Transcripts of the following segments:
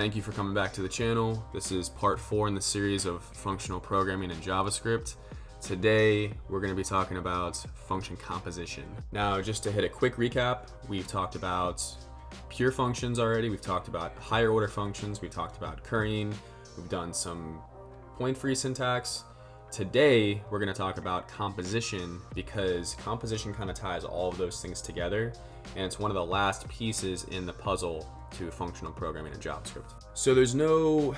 Thank you for coming back to the channel. This is part 4 in the series of functional programming in JavaScript. Today, we're going to be talking about function composition. Now, just to hit a quick recap, we've talked about pure functions already. We've talked about higher order functions. We've talked about currying. We've done some point-free syntax. Today, we're going to talk about composition because composition kind of ties all of those things together, and it's one of the last pieces in the puzzle to functional programming in JavaScript. So there's no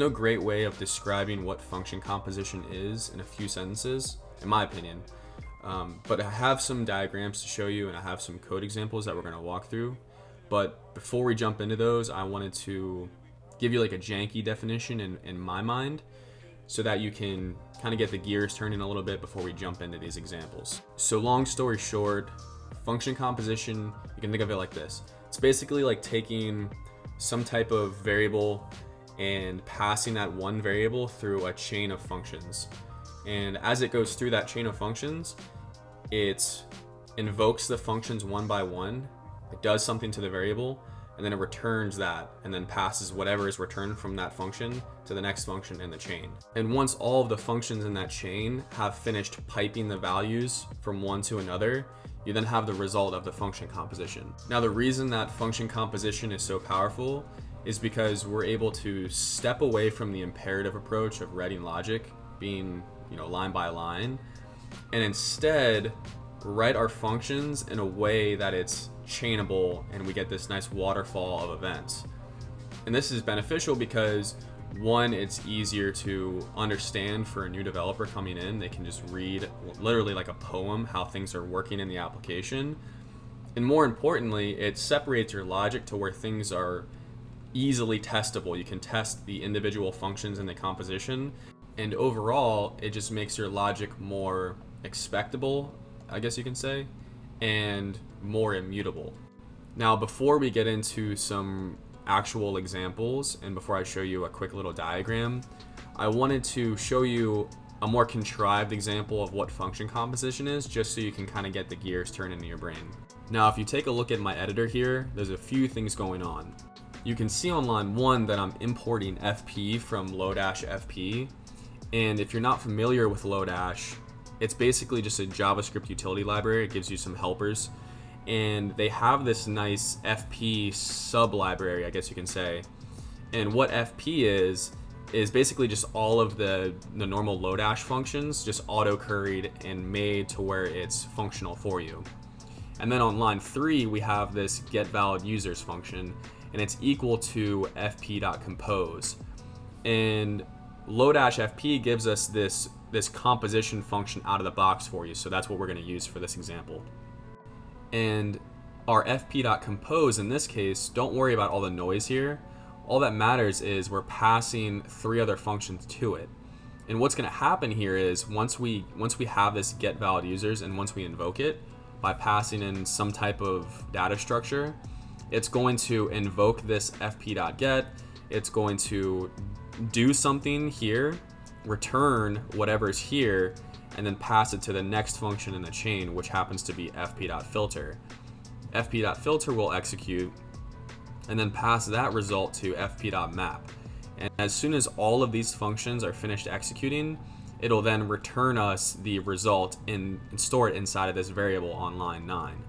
great way of describing what function composition is in a few sentences, in my opinion. But I have some diagrams to show you, and I have some code examples that we're going to walk through. But before we jump into those, I wanted to give you like a janky definition in my mind, so that you can kind of get the gears turning a little bit before we jump into these examples. So long story short, function composition, you can think of it like this. It's basically like taking some type of variable and passing that one variable through a chain of functions. And as it goes through that chain of functions, it invokes the functions one by one. It does something to the variable, and then it returns that, and then passes whatever is returned from that function to the next function in the chain. And once all of the functions in that chain have finished piping the values from one to another, you then have the result of the function composition. Now, the reason that function composition is so powerful is because we're able to step away from the imperative approach of writing logic, being, line by line, and instead write our functions in a way that it's chainable, and we get this nice waterfall of events. And this is beneficial because, one, it's easier to understand for a new developer coming in. They can just read literally like a poem how things are working in the application. And more importantly, it separates your logic to where things are easily testable. You can test the individual functions in the composition, and overall it just makes your logic more expectable, I guess you can say, and more immutable. Now, before we get into some actual examples and before I show you a quick little diagram, I wanted to show you a more contrived example of what function composition is, just so you can kind of get the gears turning in your brain. Now, if you take a look at my editor here, there's a few things going on. You can see on line 1 that I'm importing FP from lodash FP, and if you're not familiar with lodash, it's basically just a JavaScript utility library. It gives you some helpers, and they have this nice FP sub library, I guess you can say. And what FP is basically just all of the normal lodash functions just auto curried and made to where it's functional for you. And then on line 3, we have this get valid users function, and it's equal to fp.compose. And lodash FP gives us this composition function out of the box for you, so that's what we're going to use for this example. And our fp.compose in this case, don't worry about all the noise here. All that matters is we're passing 3 other functions to it. And what's going to happen here is once we have this get valid users, and once we invoke it by passing in some type of data structure, it's going to invoke this fp.get. It's going to do something here, return whatever is here, and then pass it to the next function in the chain, which happens to be fp.filter. fp.filter will execute and then pass that result to fp.map. And as soon as all of these functions are finished executing, it'll then return us the result and store it inside of this variable on line 9.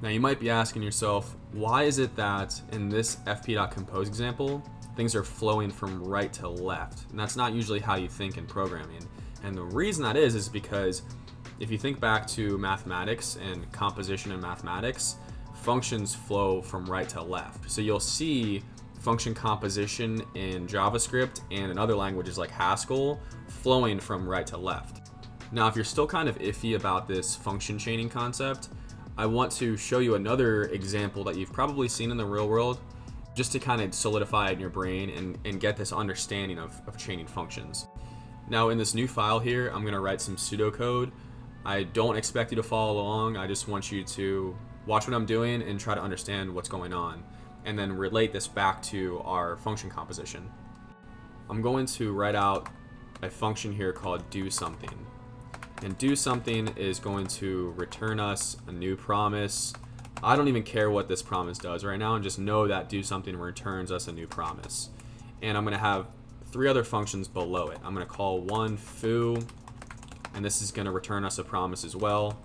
Now, you might be asking yourself, why is it that in this fp.compose example, things are flowing from right to left? And that's not usually how you think in programming. And the reason that is because if you think back to mathematics and composition in mathematics, functions flow from right to left. So you'll see function composition in JavaScript and in other languages like Haskell flowing from right to left. Now, if you're still kind of iffy about this function chaining concept, I want to show you another example that you've probably seen in the real world, just to kind of solidify it in your brain and get this understanding of chaining functions. Now, in this new file here, I'm going to write some pseudo code. I don't expect you to follow along. I just want you to watch what I'm doing and try to understand what's going on, and then relate this back to our function composition. I'm going to write out a function here called do something. And do something is going to return us a new promise. I don't even care what this promise does right now, and just know that do something returns us a new promise. and I'm going to have 3 other functions below it. I'm going to call one foo, and this is going to return us a promise as well.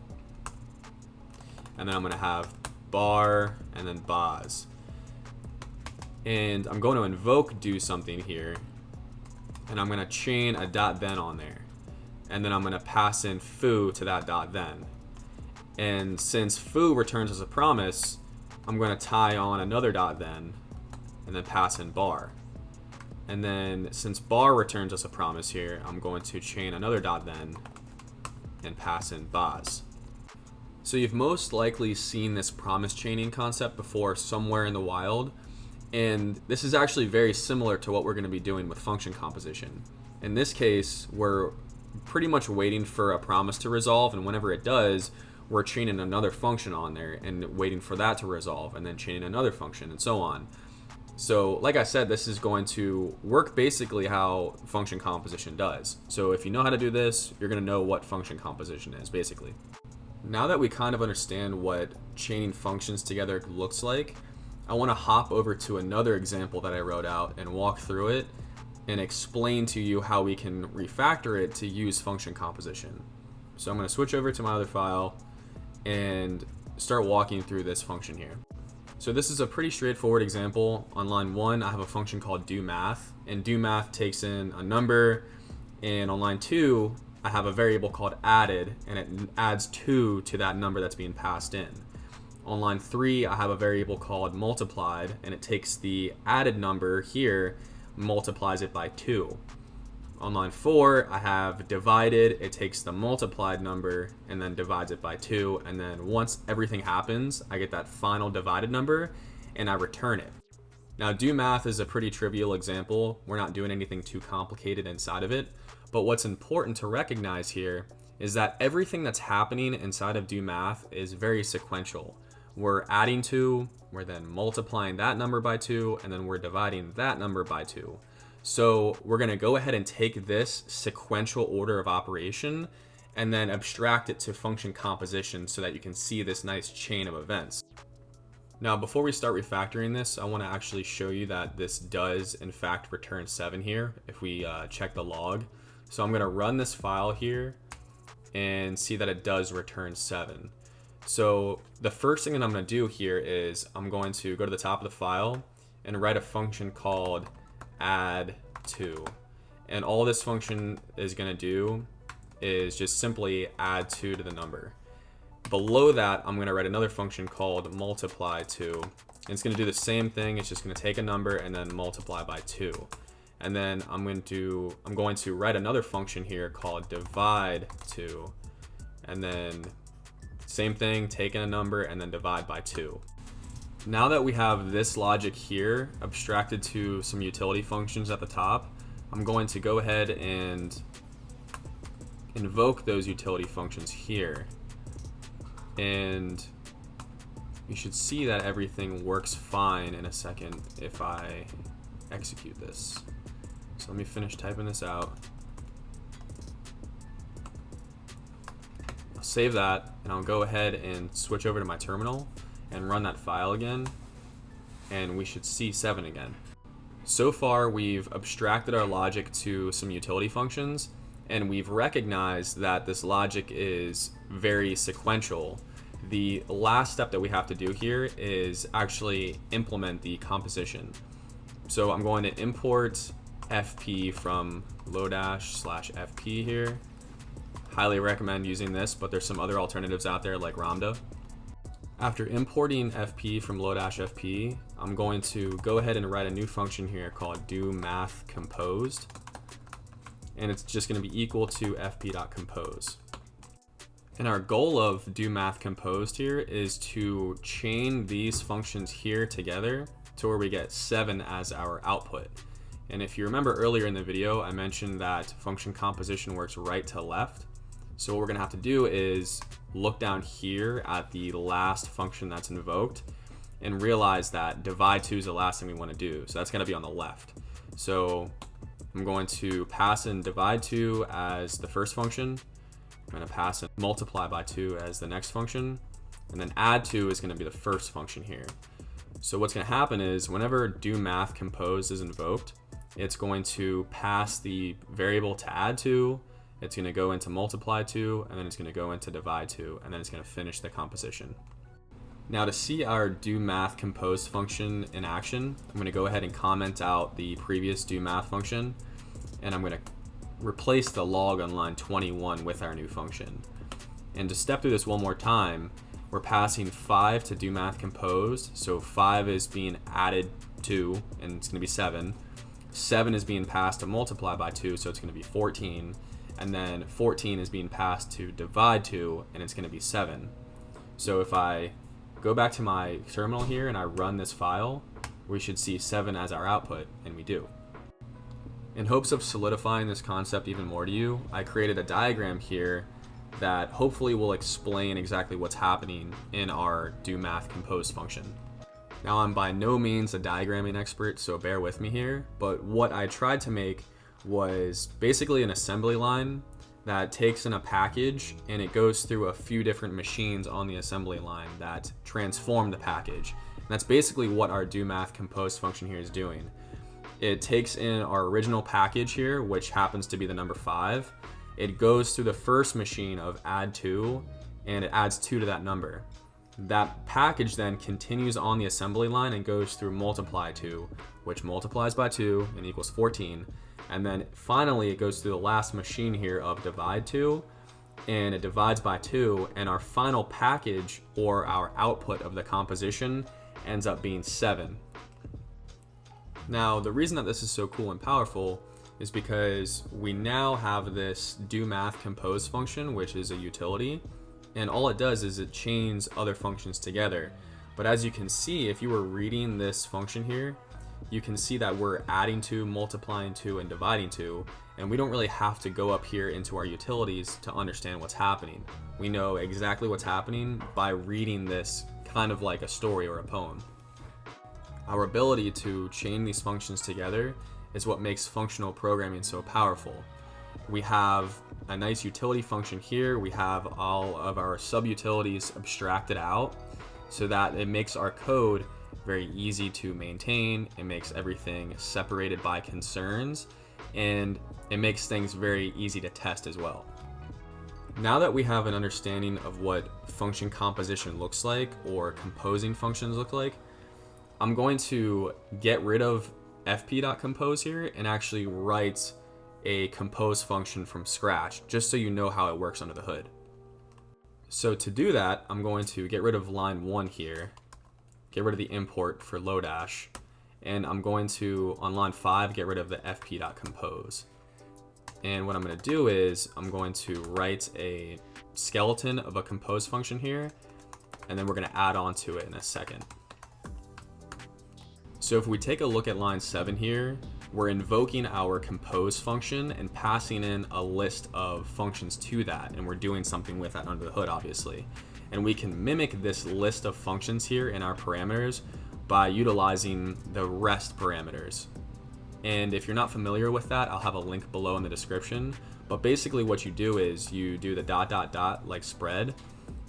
And then I'm going to have bar and then baz. And I'm going to invoke do something here, and I'm going to chain a .then on there. And then I'm going to pass in foo to that .then. And since foo returns as a promise, I'm going to tie on another .then and then pass in bar. And then since bar returns as a promise here, I'm going to chain another .then and pass in baz. So you've most likely seen this promise chaining concept before somewhere in the wild, and this is actually very similar to what we're going to be doing with function composition. In this case, we're pretty much waiting for a promise to resolve, and whenever it does, we're chaining another function on there and waiting for that to resolve, and then chaining another function, and so on. So like I said, this is going to work basically how function composition does. So if you know how to do this, you're going to know what function composition is, basically. Now that we kind of understand what chaining functions together looks like, I want to hop over to another example that I wrote out and walk through it and explain to you how we can refactor it to use function composition. So I'm going to switch over to my other file and start walking through this function here. So this is a pretty straightforward example. On line 1, I have a function called doMath, and doMath takes in a number, and on line 2, I have a variable called added, and it adds 2 to that number that's being passed in. On line 3, I have a variable called multiplied, and it takes the added number here, multiplies it by 2. On line 4, I have divided, it takes the multiplied number and then divides it by 2, and then once everything happens, I get that final divided number and I return it. Now, doMath is a pretty trivial example. We're not doing anything too complicated inside of it, but what's important to recognize here is that everything that's happening inside of doMath is very sequential. We're adding 2, we're then multiplying that number by 2, and then we're dividing that number by 2. So we're going to go ahead and take this sequential order of operation and then abstract it to function composition so that you can see this nice chain of events. Now, before we start refactoring this, I want to actually show you that this does in fact return 7 here if we check the log. So I'm going to run this file here and see that it does return 7. So the first thing that I'm going to do here is I'm going to go to the top of the file and write a function called add2, and all this function is going to do is just simply add 2 to the number. Below that, I'm going to write another function called multiply2, and it's going to do the same thing. It's just going to take a number and then multiply by 2. And then I'm going to write another function here called divide2, and then same thing, taking a number and then divide by 2. Now that we have this logic here abstracted to some utility functions at the top, I'm going to go ahead and invoke those utility functions here. And you should see that everything works fine in a second if I execute this. So let me finish typing this out. I'll save that, and I'll go ahead and switch over to my terminal and run that file again, and we should see 7 again. So far, we've abstracted our logic to some utility functions, and we've recognized that this logic is very sequential. The last step that we have to do here is actually implement the composition. So I'm going to import fp from lodash/fp here. Highly recommend using this, but there's some other alternatives out there like Ramda. After importing fp from lodash/fp, I'm going to go ahead and write a new function here called doMathComposed, and it's just going to be equal to fp.compose. And our goal of doMathComposed here is to chain these functions here together to where we get 7 as our output. And if you remember earlier in the video, I mentioned that function composition works right to left. So what we're gonna have to do is look down here at the last function that's invoked and realize that divide2 is the last thing we wanna do. So that's gonna be on the left. So I'm going to pass in divide2 as the first function. I'm gonna pass in multiply by 2 as the next function. And then add2 is gonna be the first function here. So what's gonna happen is whenever doMathCompose is invoked, it's going to pass the variable to add to, it's going to go into multiply to, and then it's going to go into divide to, and then it's going to finish the composition. Now to see our doMathCompose function in action, I'm going to go ahead and comment out the previous doMath function, and I'm going to replace the log on line 21 with our new function. And to step through this one more time, we're passing 5 to doMathCompose, so 5 is being added to, and it's going to be 7. 7 is being passed to multiply by 2, so it's going to be 14. And then 14 is being passed to divide to, and it's going to be 7. So if I go back to my terminal here and I run this file, we should see 7 as our output, and we do. In hopes of solidifying this concept even more to you, I created a diagram here that hopefully will explain exactly what's happening in our doMathCompose function. Now, I'm by no means a diagramming expert, so bear with me here, but what I tried to make was basically an assembly line that takes in a package and it goes through a few different machines on the assembly line that transform the package. And that's basically what our doMathCompose function here is doing. It takes in our original package here, which happens to be the number 5. It goes through the first machine of add 2, and it adds 2 to that number. That package then continues on the assembly line and goes through multiply 2, which multiplies by 2 and equals 14. And then finally it goes through the last machine here of divide 2, and it divides by 2, and our final package, or our output of the composition, ends up being 7. Now, the reason that this is so cool and powerful is because we now have this doMathCompose function, which is a utility, and all it does is it chains other functions together. But as you can see, if you were reading this function here, you can see that we're adding to, multiplying to, and dividing to, and we don't really have to go up here into our utilities to understand what's happening. We know exactly what's happening by reading this kind of like a story or a poem. Our ability to chain these functions together is what makes functional programming so powerful. We have a nice utility function here. We have all of our sub-utilities abstracted out so that it makes our code very easy to maintain. It makes everything separated by concerns, and it makes things very easy to test as well. Now that we have an understanding of what function composition looks like, or composing functions look like, I'm going to get rid of fp.compose here and actually write a compose function from scratch, just so you know how it works under the hood. So to do that, I'm going to get rid of line 1 here, get rid of the import for lodash, and I'm going to, on line 5, get rid of the fp.compose. And what I'm going to do is I'm going to write a skeleton of a compose function here, and then we're going to add on to it in a second. So if we take a look at line 7 here, we're invoking our compose function and passing in a list of functions to that, and we're doing something with that under the hood, obviously. And we can mimic this list of functions here in our parameters by utilizing the rest parameters. And if you're not familiar with that, I'll have a link below in the description. But basically what you do is you do the ... like spread,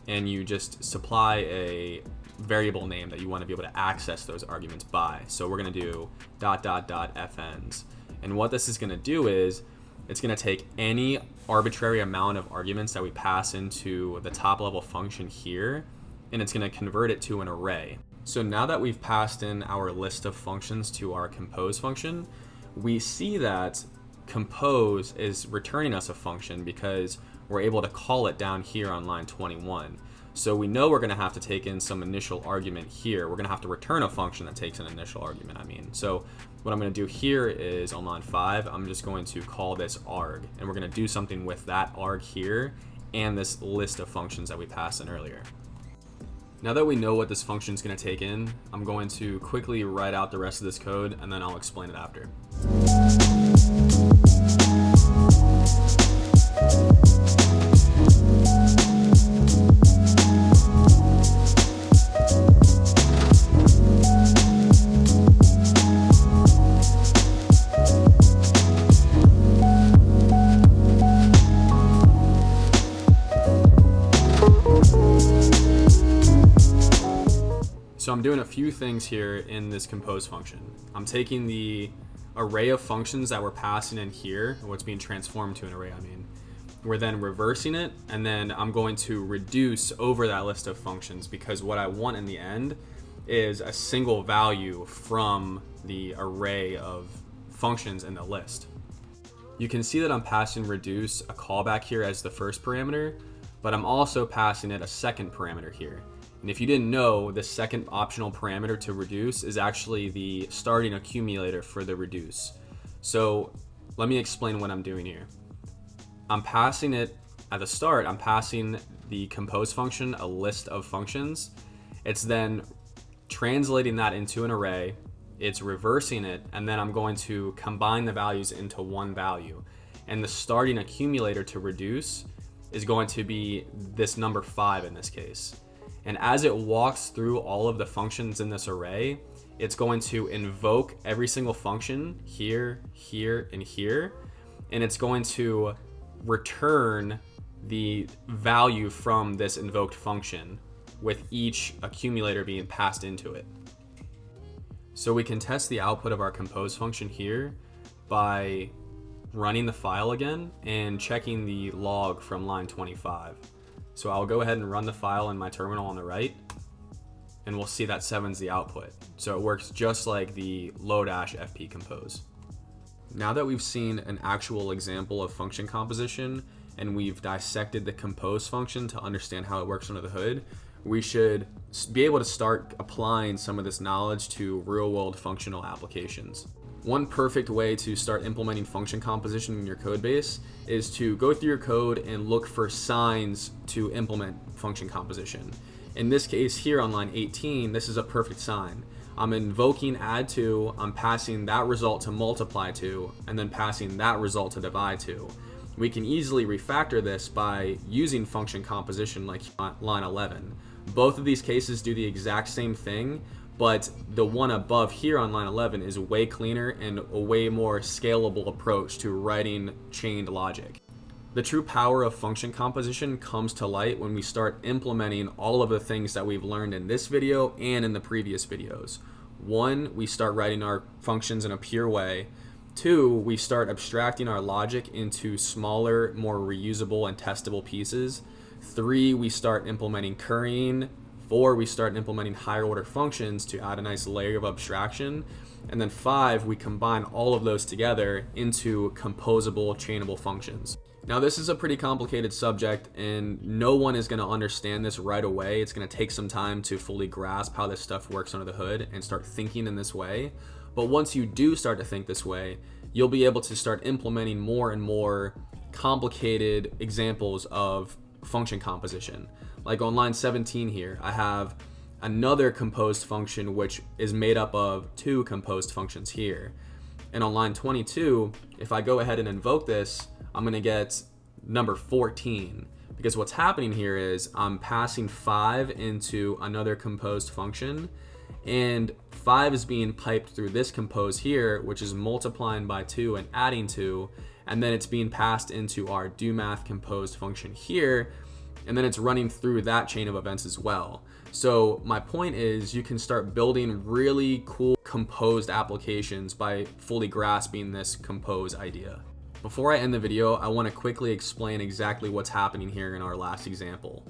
and you just supply a variable name that you want to be able to access those arguments by. So we're going to do ... fns. And what this is going to do is it's going to take any arbitrary amount of arguments that we pass into the top level function here, and it's going to convert it to an array. So now that we've passed in our list of functions to our compose function, we see that compose is returning us a function because we're able to call it down here on line 21. So we know we're going to have to take in some initial argument here. We're going to have to return a function that takes an initial argument, So what I'm going to do here is on line 5, I'm just going to call this arg, and we're going to do something with that arg here and this list of functions that we passed in earlier. Now that we know what this function is going to take in, I'm going to quickly write out the rest of this code, and then I'll explain it after. So I'm doing a few things here in this compose function. I'm taking the array of functions that we're passing in here, or what's being transformed to an array, we're then reversing it, and then I'm going to reduce over that list of functions, because what I want in the end is a single value from the array of functions in the list. You can see that I'm passing reduce a callback here as the first parameter, but I'm also passing it a second parameter here. And if you didn't know, the second optional parameter to reduce is actually the starting accumulator for the reduce. So let me explain what I'm doing here. I'm passing it at the start, I'm passing the compose function a list of functions. It's then translating that into an array, it's reversing it, and then I'm going to combine the values into one value. And the starting accumulator to reduce is going to be this number 5 in this case. And as it walks through all of the functions in this array, it's going to invoke every single function here, here, and here. And it's going to return the value from this invoked function with each accumulator being passed into it. So we can test the output of our compose function here by running the file again and checking the log from line 25. So I'll go ahead and run the file in my terminal on the right, and we'll see that 7's the output. So it works just like the lodash fp compose. Now that we've seen an actual example of function composition and we've dissected the compose function to understand how it works under the hood, we should be able to start applying some of this knowledge to real-world functional applications. One perfect way to start implementing function composition in your code base is to go through your code and look for signs to implement function composition. In this case here on line 18, this is a perfect sign. I'm invoking add to, I'm passing that result to multiply to, and then passing that result to divide to. We can easily refactor this by using function composition like line 11. Both of these cases do the exact same thing, but the one above here on line 11 is way cleaner and a way more scalable approach to writing chained logic. The true power of function composition comes to light when we start implementing all of the things that we've learned in this video and in the previous videos. 1, we start writing our functions in a pure way. 2, we start abstracting our logic into smaller, more reusable and testable pieces. 3, we start implementing currying. 4, we start implementing higher order functions to add a nice layer of abstraction. And then 5, we combine all of those together into composable, chainable functions. Now this is a pretty complicated subject and no one is going to understand this right away. It's going to take some time to fully grasp how this stuff works under the hood and start thinking in this way. But once you do start to think this way, you'll be able to start implementing more and more complicated examples of function composition. Like on line 17 here, I have another composed function which is made up of 2 composed functions here. And on line 22, if I go ahead and invoke this, I'm going to get number 14, because what's happening here is I'm passing 5 into another composed function, and 5 is being piped through this compose here, which is multiplying by 2 and adding 2, and then it's being passed into our doMath composed function here, and then it's running through that chain of events as well. So my point is you can start building really cool composed applications by fully grasping this compose idea. Before I end the video, I want to quickly explain exactly what's happening here in our last example.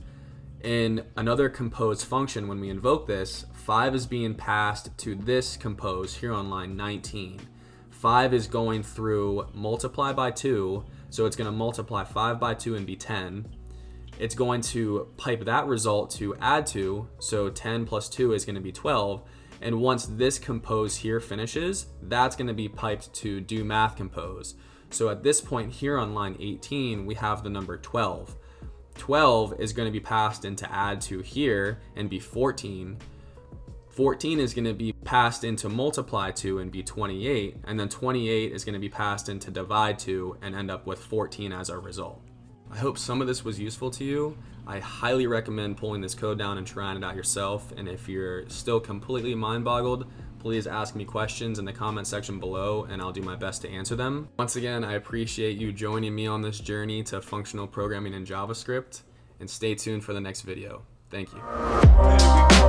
In another compose function, when we invoke this, 5 is being passed to this compose here on line 19. 5 is going through multiply by 2, so it's going to multiply 5 by 2 and be 10. It's going to pipe that result to add 2, so 10 plus 2 is going to be 12. And once this compose here finishes, that's going to be piped to doMath compose. So at this point here on line 18, we have the number 12. 12 is going to be passed into add to here and be 14. 14 is going to be passed into multiply to and be 28. And then 28 is going to be passed into divide to and end up with 14 as our result. I hope some of this was useful to you. I highly recommend pulling this code down and trying it out yourself. And if you're still completely mind-boggled, please ask me questions in the comment section below and I'll do my best to answer them. Once again, I appreciate you joining me on this journey to functional programming in JavaScript, and stay tuned for the next video. Thank you.